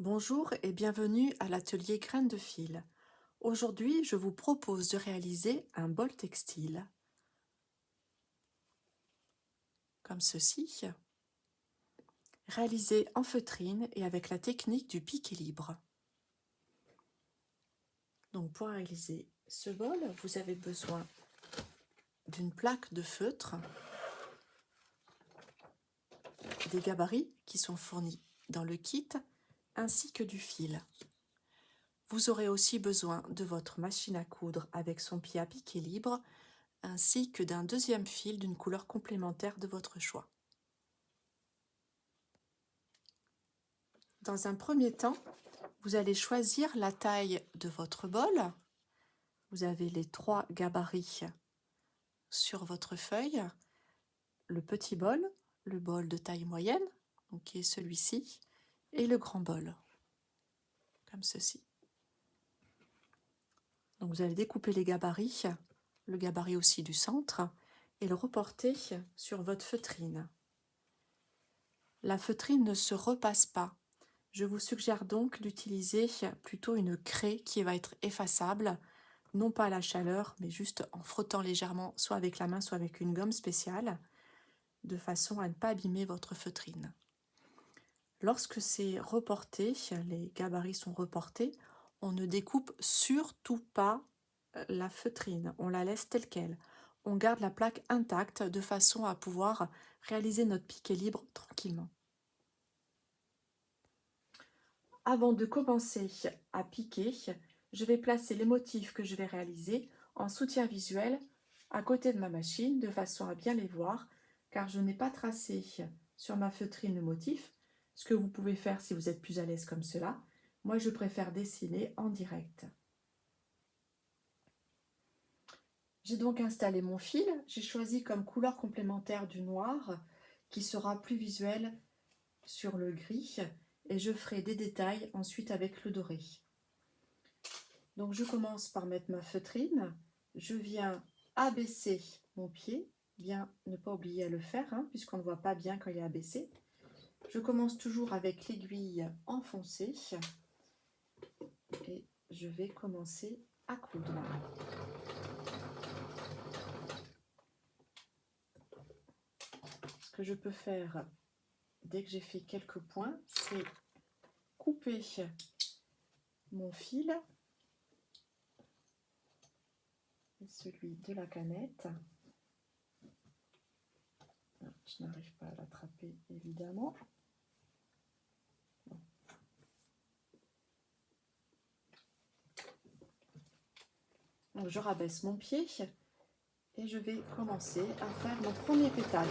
Bonjour et bienvenue à l'atelier Graines de fil. Aujourd'hui, je vous propose de réaliser un bol textile, comme ceci, réalisé en feutrine et avec la technique du piqué libre. Donc pour réaliser ce bol, vous avez besoin d'une plaque de feutre, des gabarits qui sont fournis dans le kit, ainsi que du fil. Vous aurez aussi besoin de votre machine à coudre avec son pied à piqué libre, ainsi que d'un deuxième fil d'une couleur complémentaire de votre choix. Dans un premier temps, vous allez choisir la taille de votre bol. Vous avez les 3 gabarits sur votre feuille. Le petit bol, le bol de taille moyenne, donc qui est celui-ci, et le grand bol, comme ceci. Donc vous allez découper les gabarits, le gabarit aussi du centre, et le reporter sur votre feutrine. La feutrine ne se repasse pas. Je vous suggère donc d'utiliser plutôt une craie qui va être effaçable, non pas à la chaleur, mais juste en frottant légèrement, soit avec la main, soit avec une gomme spéciale, de façon à ne pas abîmer votre feutrine. Lorsque c'est reporté, les gabarits sont reportés, on ne découpe surtout pas la feutrine, on la laisse telle qu'elle. On garde la plaque intacte de façon à pouvoir réaliser notre piqué libre tranquillement. Avant de commencer à piquer, je vais placer les motifs que je vais réaliser en soutien visuel à côté de ma machine de façon à bien les voir, car je n'ai pas tracé sur ma feutrine le motif, ce que vous pouvez faire si vous êtes plus à l'aise comme cela. Moi, je préfère dessiner en direct. J'ai donc installé mon fil. J'ai choisi comme couleur complémentaire du noir qui sera plus visuel sur le gris et je ferai des détails ensuite avec le doré. Donc je commence par mettre ma feutrine, je viens abaisser mon pied, bien ne pas oublier à le faire puisqu'on ne voit pas bien quand il est abaissé. Je commence toujours avec l'aiguille enfoncée et je vais commencer à coudre. Ce que je peux faire dès que j'ai fait quelques points, c'est couper mon fil et celui de la canette. Je n'arrive pas à l'attraper évidemment. Donc je rabaisse mon pied et je vais commencer à faire mon premier pétale.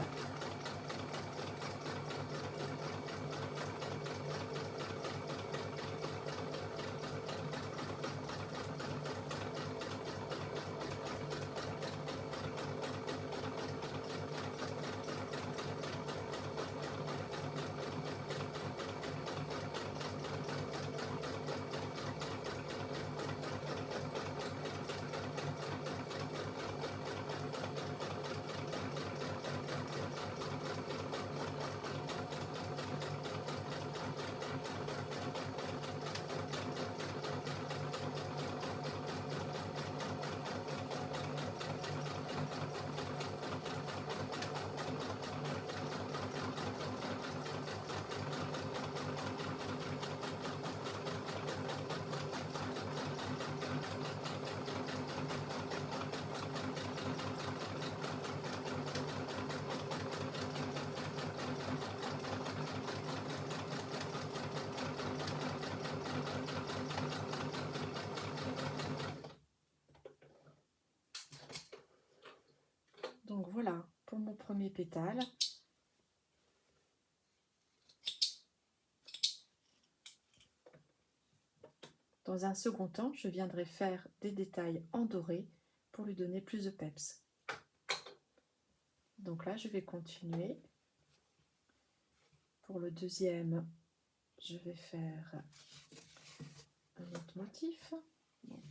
Donc voilà pour mon premier pétale. Dans un second temps, je viendrai faire des détails en doré pour lui donner plus de peps. Donc là, je vais continuer. Pour le deuxième, je vais faire un autre motif. Donc,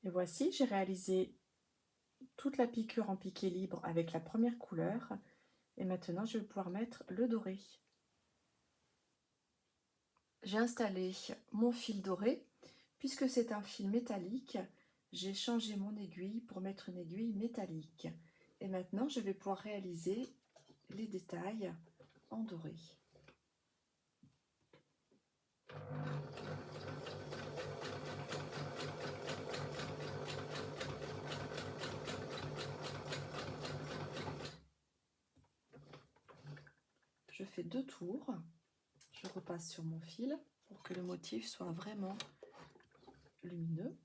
Et voici, j'ai réalisé toute la piqûre en piqué libre avec la première couleur. Et maintenant, je vais pouvoir mettre le doré. J'ai installé mon fil doré. Puisque c'est un fil métallique, j'ai changé mon aiguille pour mettre une aiguille métallique. Et maintenant, je vais pouvoir réaliser les détails en doré. Je fais 2 tours, je repasse sur mon fil pour que le motif soit vraiment lumineux.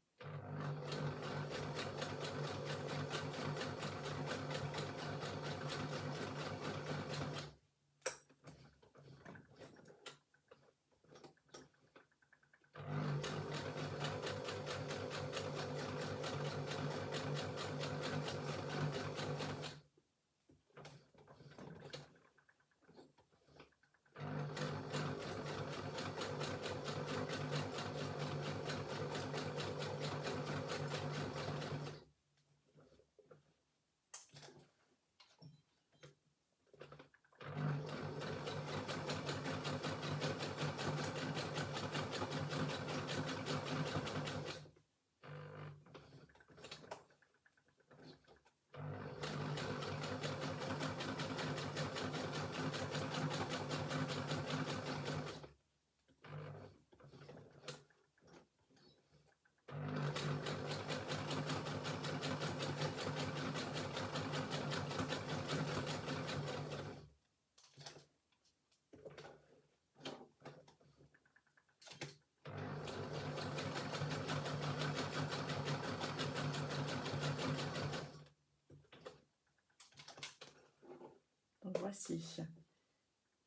Donc voici,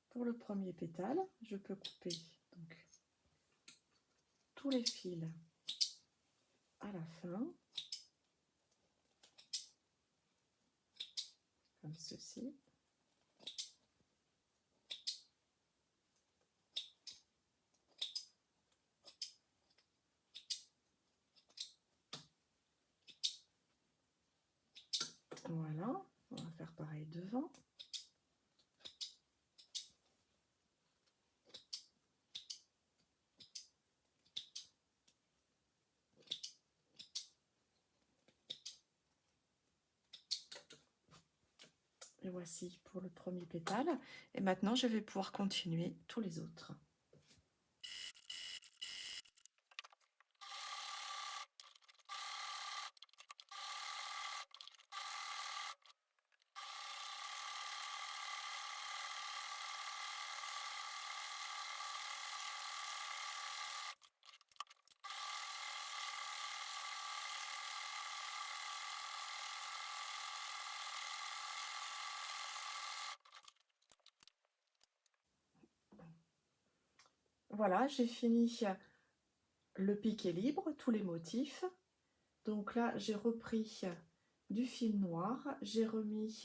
pour le premier pétale, je peux couper donc tous les fils à la fin, comme ceci. Voilà, on va faire pareil devant. Et voici pour le premier pétale. Et maintenant, je vais pouvoir continuer tous les autres. Voilà, j'ai fini le piqué libre, tous les motifs. Donc là, j'ai repris du fil noir, j'ai remis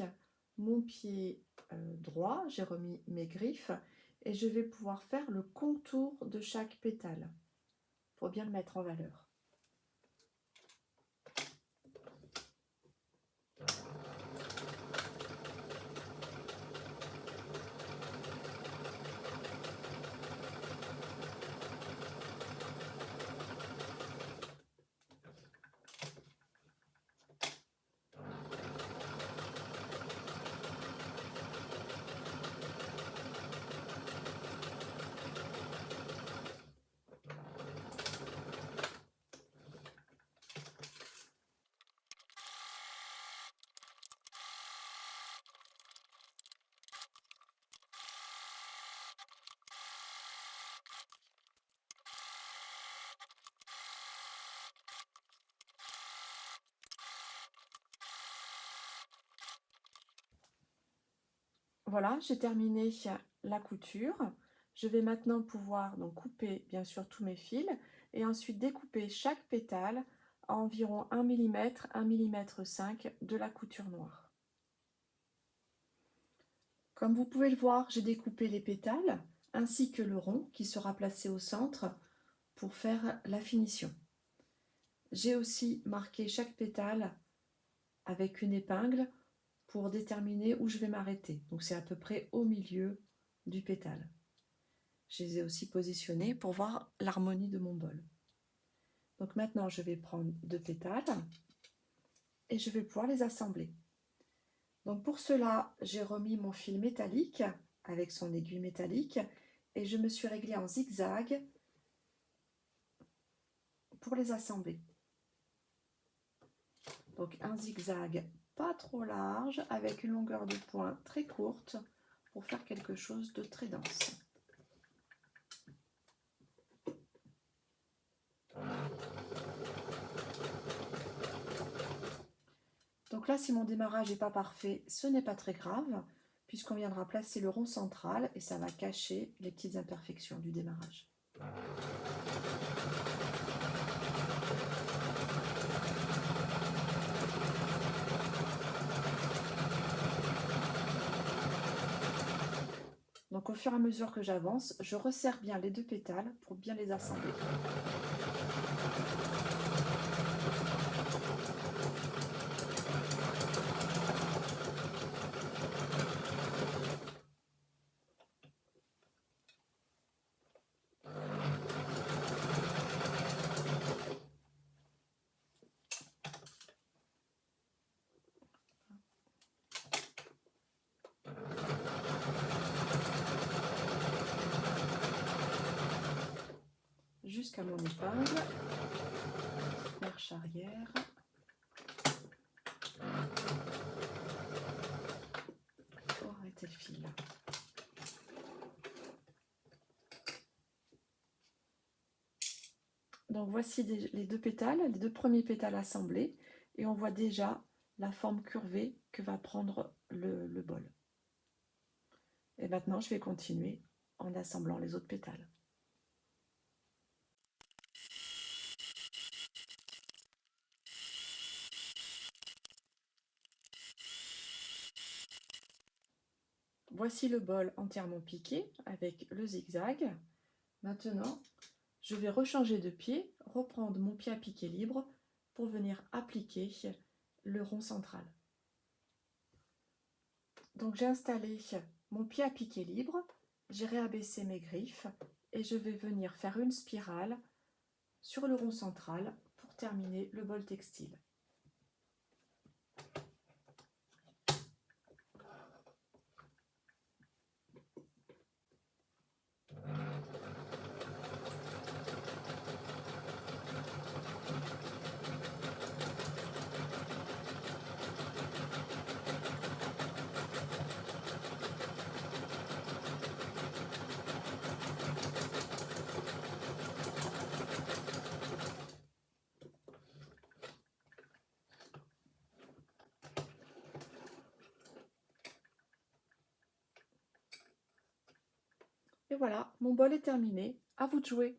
mon pied droit, j'ai remis mes griffes et je vais pouvoir faire le contour de chaque pétale pour bien le mettre en valeur. Voilà, j'ai terminé la couture. Je vais maintenant pouvoir donc couper bien sûr tous mes fils et ensuite découper chaque pétale à environ 1 mm, 1 mm 5 de la couture noire. Comme vous pouvez le voir, j'ai découpé les pétales ainsi que le rond qui sera placé au centre pour faire la finition. J'ai aussi marqué chaque pétale avec une épingle pour déterminer où je vais m'arrêter. Donc c'est à peu près au milieu du pétale. Je les ai aussi positionnés pour voir l'harmonie de mon bol. Donc maintenant, je vais prendre 2 pétales et je vais pouvoir les assembler. Donc pour cela, j'ai remis mon fil métallique avec son aiguille métallique et je me suis réglée en zigzag pour les assembler. Donc un zigzag pas trop large avec une longueur de point très courte pour faire quelque chose de très dense. Donc là, si mon démarrage n'est pas parfait, ce n'est pas très grave, puisqu'on viendra placer le rond central et ça va cacher les petites imperfections du démarrage. Donc au fur et à mesure que j'avance, je resserre bien les 2 pétales pour bien les assembler. Jusqu'à mon épingle, marche arrière, pour arrêter le fil. Donc voici les 2 pétales, les 2 premiers pétales assemblés, et on voit déjà la forme curvée que va prendre le bol. Et maintenant, je vais continuer en assemblant les autres pétales. Voici le bol entièrement piqué avec le zigzag. Maintenant, je vais rechanger de pied, reprendre mon pied à piquer libre pour venir appliquer le rond central. Donc j'ai installé mon pied à piquer libre, j'ai réabaissé mes griffes et je vais venir faire une spirale sur le rond central pour terminer le bol textile. Et voilà, mon bol est terminé. À vous de jouer!